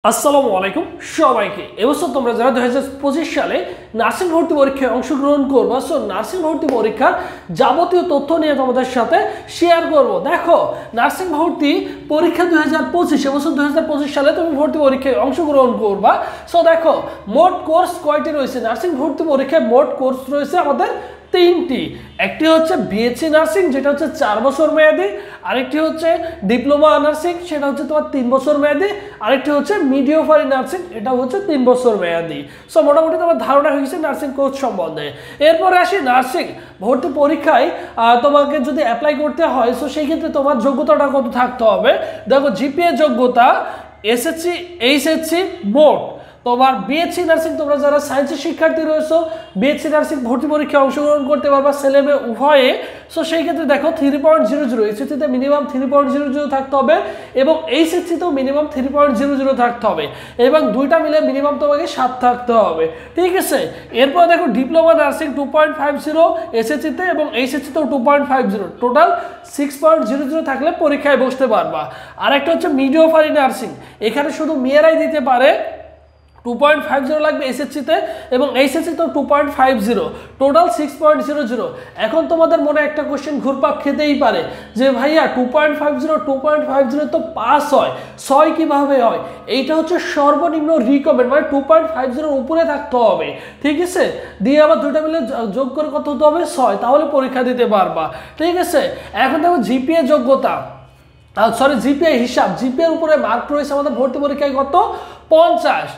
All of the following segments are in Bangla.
আসসালামু আলাইকুম সবাইকে। এবছর তোমরা যারা 2025 সালে নার্সিং ভর্তি পরীক্ষায় অংশগ্রহণ করবে, সো নার্সিং ভর্তি পরীক্ষার যাবতীয় তথ্য নিয়ে তোমাদের সাথে শেয়ার করব। দেখো, নার্সিং ভর্তি পরীক্ষা 2025, এবছর 2025 সালে তুমি ভর্তি পরীক্ষায় অংশগ্রহণ করবা। সো দেখো, মোট কোর্স কয়টি রয়েছে? নার্সিং ভর্তি পরীক্ষায় মোট কোর্স রয়েছে আমাদের তিনটি। একটি হচ্ছে বিএসসি নার্সিং, যেটা হচ্ছে 4 বছর মেয়াদি। আরেকটি হচ্ছে ডিপ্লোমা নার্সিং, সেটা হচ্ছে তোমার 3 বছর মেয়াদি। আরেকটি হচ্ছে মিডিওফারি নার্সিং, এটা হচ্ছে 3 বছর মেয়াদি। সো মোটামুটি তোমার ধারণা হয়েছে নার্সিং কোর্স সম্বন্ধে। এরপরে আসি নার্সিং ভর্তি পরীক্ষায় তোমাকে যদি অ্যাপ্লাই করতে হয়, সো সেই ক্ষেত্রে তোমার যোগ্যতাটা কত থাকতে হবে? দেখো, জিপিএ যোগ্যতা এসএসসি, এইচএসসি, বোর্ড। তোমার বিএসসি নার্সিং, তোমরা যারা সায়েন্সের শিক্ষার্থী রয়েছো, বিএসসি নার্সিং ভর্তি পরীক্ষায় অংশগ্রহণ করতে পারবা, ছেলে মেয়ে উভয়ে। সো সেই ক্ষেত্রে দেখো 3.00, এসএসসিতে মিনিমাম 3.00 থাকতে হবে এবং এইচএসসিতেও মিনিমাম 3.00 থাকতে হবে, এবং দুইটা মিলে মিনিমাম তোমাকে 7 থাকতে হবে। ঠিক আছে। এরপর দেখো ডিপ্লোমা নার্সিং 2.50 এসএসসিতে এবং এইচএসসিতেও 2.50, টোটাল 6.00 থাকলে পরীক্ষায় বসতে পারবা। আর একটা হচ্ছে মিডিওফারি নার্সিং, এখানে শুধু মেয়েরাই দিতে পারে। 2.50 লাগবে এসএসসিতে এবং এইচএসসিতেও 2.50, টোটাল 6.00। এখন তোমাদের মনে একটা কোশ্চেন ঘুরপাক খেতেই পারে যে ভাইয়া 2.50 তো পাস হয়, 6 কিভাবে হয়? এইটা হচ্ছে সর্বনিম্ন রিকমেন্ড, মানে 2.50 উপরে থাকতে হবে। ঠিক আছে, দিয়ে আবার দুইটা মিলে যোগ করে কত হতে হবে? 6, তাহলে পরীক্ষা দিতে পারবা। ঠিক আছে। এখন দেখো জিপিএ যোগ্যতা, জিপিএ হিসাব, জিপিএর উপরে মার্ক রয়েছে আমাদের ভর্তি পরীক্ষায় কত? 50।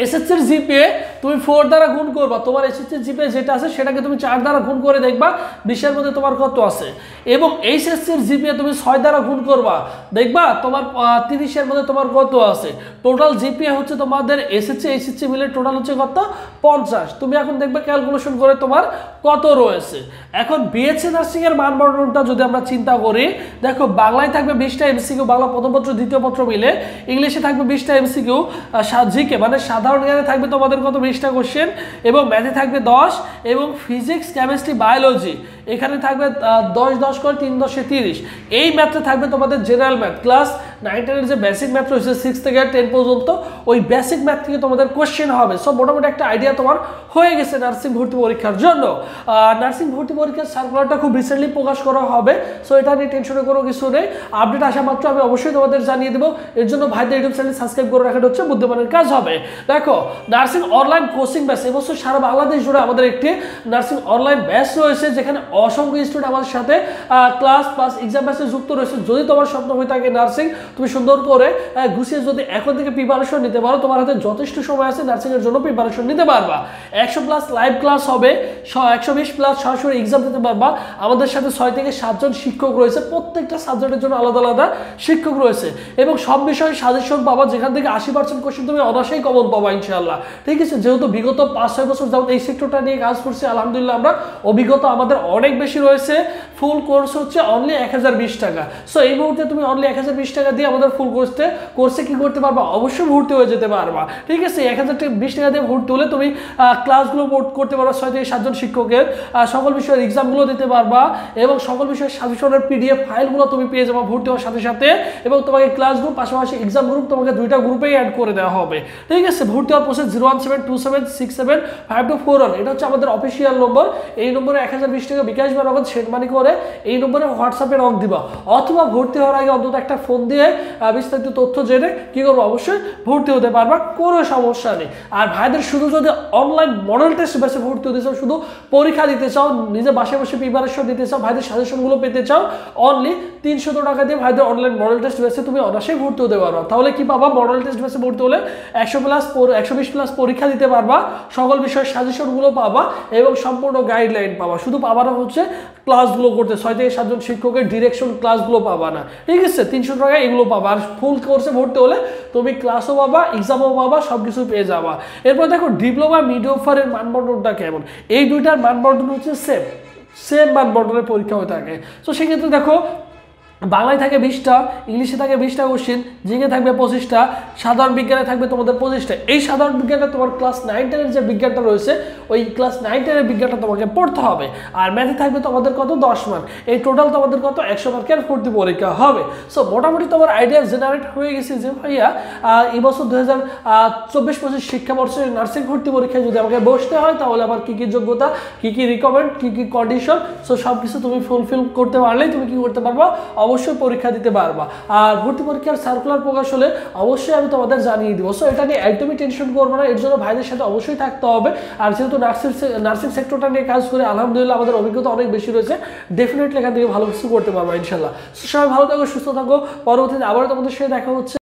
এসএসসির জিপিএ তুমি 4 দ্বারা গুণ করবা, তোমার এসএসসির জিপিএ যেটা আছে সেটাকে তুমি 4 দ্বারা গুণ করে দেখবা 20-এর মধ্যে তোমার কত আছে। এবং এইচএসসির জিপিএ তুমি 6 দ্বারা গুণ করবা, দেখবা তোমার 30-এর মধ্যে তোমার কত আছে। টোটাল জিপিএ হচ্ছে তোমাদের এসএসসি এইচএসসি মিলে টোটাল হচ্ছে কত? 50। তুমি এখন দেখবে ক্যালকুলেশন করে তোমার কত রয়েছে। এখন বিএসসি নার্সিং এর মানদণ্ডটা যদি আমরা চিন্তা করি, দেখো বাংলায় থাকবে 20টা এমসিকিউ, বাংলা প্রথম পত্র দ্বিতীয় পত্র মিলে। ইংলিশে থাকবে 20টা এমসিকিউ, জিকে মানে সাধারণ জ্ঞানে থাকবে তোমাদের কত? 20টা কোশ্চেন, এবং ম্যাথে থাকবে 10, এবং ফিজিক্স, কেমিস্ট্রি, বায়োলজি এখানে থাকবে 10 করে 3 × 30। এই ম্যাথটা থাকবে তোমাদের জেনারেল ম্যাথ, ক্লাস 9-10 এর যে বেসিক ম্যাথ রয়েছে 6 থেকে 10 পর্যন্ত, ওই বেসিক ম্যাথ থেকে তোমাদের কোশ্চেন হবে। সো মোটামুটি একটা আইডিয়া তোমার হয়ে গেছে নার্সিং ভর্তি পরীক্ষার জন্য। নার্সিং ভর্তি পরীক্ষার সার্কুলারটা খুব রিসেন্টলি প্রকাশ করা হবে, সো এটা নিয়ে টেনশনের কোনো কিছু নেই। আপডেট আসা মাত্র আমি অবশ্যই তোমাদের জানিয়ে দেবো। এর জন্য ভাইদের ইউটিউব চ্যানেল সাবস্ক্রাইব করে রাখাটা হচ্ছে বুদ্ধিমানের কাজ হবে। দেখো, নার্সিং অনলাইন কোচিং ব্যাচ, এবছর সারা বাংলাদেশ জুড়ে আমাদের একটি নার্সিং অনলাইন ব্যাচ রয়েছে, যেখানে অসংখ্য স্টুডেন্ট আমাদের সাথে ক্লাস প্লাস এক্সাম ব্যাচে যুক্ত রয়েছে। যদি তোমার স্বপ্ন হয়ে থাকে নার্সিং, তুমি সুন্দর করে গুছিয়ে যদি এখন থেকে প্রিপারেশন নিতে পারো, তোমার হাতে যথেষ্ট সময় আছে নার্সিং এর জন্য প্রিপারেশন নিতে পারবা। 100+ লাইভ ক্লাস হবে, 120+ সরাসরি এক্সাম দিতে পারবা। আমাদের সাথে 6 থেকে 7 জন শিক্ষক রয়েছে, প্রত্যেকটা সাবজেক্টের জন্য আলাদা আলাদা শিক্ষক রয়েছে, এবং সব বিষয়ে সাজেশন পাবা, যেখান থেকে 80% কোশ্চেন তুমি অনায়াসেই কমন পাবা ইনশাআল্লাহ। ঠিক আছে। যেহেতু বিগত 5-6 বছর যাবত এই সেক্টরটা নিয়ে কাজ করছি, আলহামদুলিল্লাহ আমরা অভিজ্ঞতা আমাদের অনেক বেশি রয়েছে। ফুল কোর্স হচ্ছে অনলি 1020 টাকা। সো এই মুহূর্তে তুমি অনলি 1020 টাকা দিয়ে আমাদের ফুল কোর্সে কি করতে পারবা? অবশ্যই ভর্তি হয়ে যেতে পারবা। ঠিক আছে। 1020 টাকা দিয়ে ভর্তি হলে তুমি ক্লাসগুলো করতে পারবা, 6 থেকে 7 জন শিক্ষকের সকল বিষয়ের এক্সামগুলো দিতে পারবা, এবং সকল বিষয়ের সাজেশনের পিডিএফ ফাইলগুলো তুমি পেয়ে যাবা ভর্তি হওয়ার সাথে সাথে। এবং তোমাকে ক্লাস গ্রুপ পাশাপাশি এক্সাম গ্রুপ তোমাকে 2টা গ্রুপেই অ্যাড করে দেওয়া হবে। ঠিক আছে। ভর্তি হওয়ার প্রসেস 01727675241, এটা হচ্ছে আমাদের অফিসিয়াল নম্বর। এই নম্বরে 1020 টাকা বিকাশ বা নগদ সেট মানি করে এই নম্বরে হোয়াটসঅ্যাপে নক দিবা, অথবা ভর্তি হওয়ার আগে অন্তত একটা ফোন দিয়ে বিস্তারিত তথ্য জেনে কি করবো? অবশ্যই ভর্তি হতে পারবা, কোনো সমস্যা নেই। আর ভাইদের শুধু যদি অনলাইন মডেল টেস্ট বেসে ভর্তি হতে চাও, শুধু পরীক্ষা দিতে চাও, নিজে বাসায় বসে প্রিপারেশন দিতে চাও, ভাইদের সাজেশনগুলো পেতে চাও, অনলি 300 টাকা দিয়ে ভাইদের অনলাইন মডেল টেস্ট বেসে তুমি অনায়াসেই ভর্তি হতে পারবা। তাহলে কি পাবা? মডেল টেস্ট বেসে ভর্তি হলে 120+ পরীক্ষা দিতে পারবা, সকল বিষয়ের সাজেশনগুলো পাবা, এবং সম্পূর্ণ গাইডলাইন পাবা। শুধু পাবা না হচ্ছে ক্লাসগুলো করতে, 6 থেকে 7 জন শিক্ষকের ডিরেকশন ক্লাসগুলো পাবা না। ঠিক আছে। 300 টাকা এগুলো পাবা। আর ফুল কোর্সে ভর্তি হলে তুমি ক্লাসও পাবা, এক্সামও পাবা, সব কিছু পেয়ে যাবা। এরপর দেখো ডিপ্লোমা মিডিওফারের মানবন্ধনটা কেমন? এই দুইটার মানবন্ধন হচ্ছে সেম মানবন্ধনের পরীক্ষা হয়ে থাকে। তো সেক্ষেত্রে দেখো, বাংলায় থাকে 20টা, ইংলিশে থাকে 20টা কোশ্চেন, জিকে থাকবে 25টা, সাধারণ বিজ্ঞানে থাকবে তোমাদের 25টা। এই সাধারণ বিজ্ঞানটা তোমার ক্লাস 9-10 যে বিজ্ঞানটা রয়েছে ওই ক্লাস 9-10 বিজ্ঞানটা তোমাকে পড়তে হবে। আর ম্যাথে থাকবে তোমাদের কত 10 মার্ক। এই টোটাল তোমাদের কত 100 মার্কের ভর্তি পরীক্ষা হবে। সো মোটামুটি তোমার আইডিয়া জেনারেট হয়ে গেছে যে ভাইয়া এই বছর 2024-25 শিক্ষাবর্ষে নার্সিং ভর্তি পরীক্ষায় যদি আমাকে বসতে হয় তাহলে আমার কী কী যোগ্যতা, কী কী রিকমেন্ড, কী কী কন্ডিশন, সো সব কিছু তুমি ফুলফিল করতে পারলেই তুমি কী করতে পারবা, অবশ্যই পরীক্ষা দিতে পারবা। আর ভর্তি পরীক্ষার সার্কুলার প্রকাশ হলে অবশ্যই আমি তোমাদের জানিয়ে দিব। সো এটা নিয়ে একদমই টেনশন করবো না, এর জন্য ভাইদের সাথে অবশ্যই থাকতে হবে। আর যেহেতু নার্সিং সেক্টরটা নিয়ে কাজ করে আলহামদুলিল্লাহ আমাদের অভিজ্ঞতা অনেক বেশি রয়েছে, ডেফিনেটলি এখান থেকে ভালো কিছু করতে পারবো ইনশাল্লাহ। সবাই ভালো থাকো, সুস্থ থাকো, পরবর্তীতে আবারও তোমাদের সাথে দেখা হচ্ছে।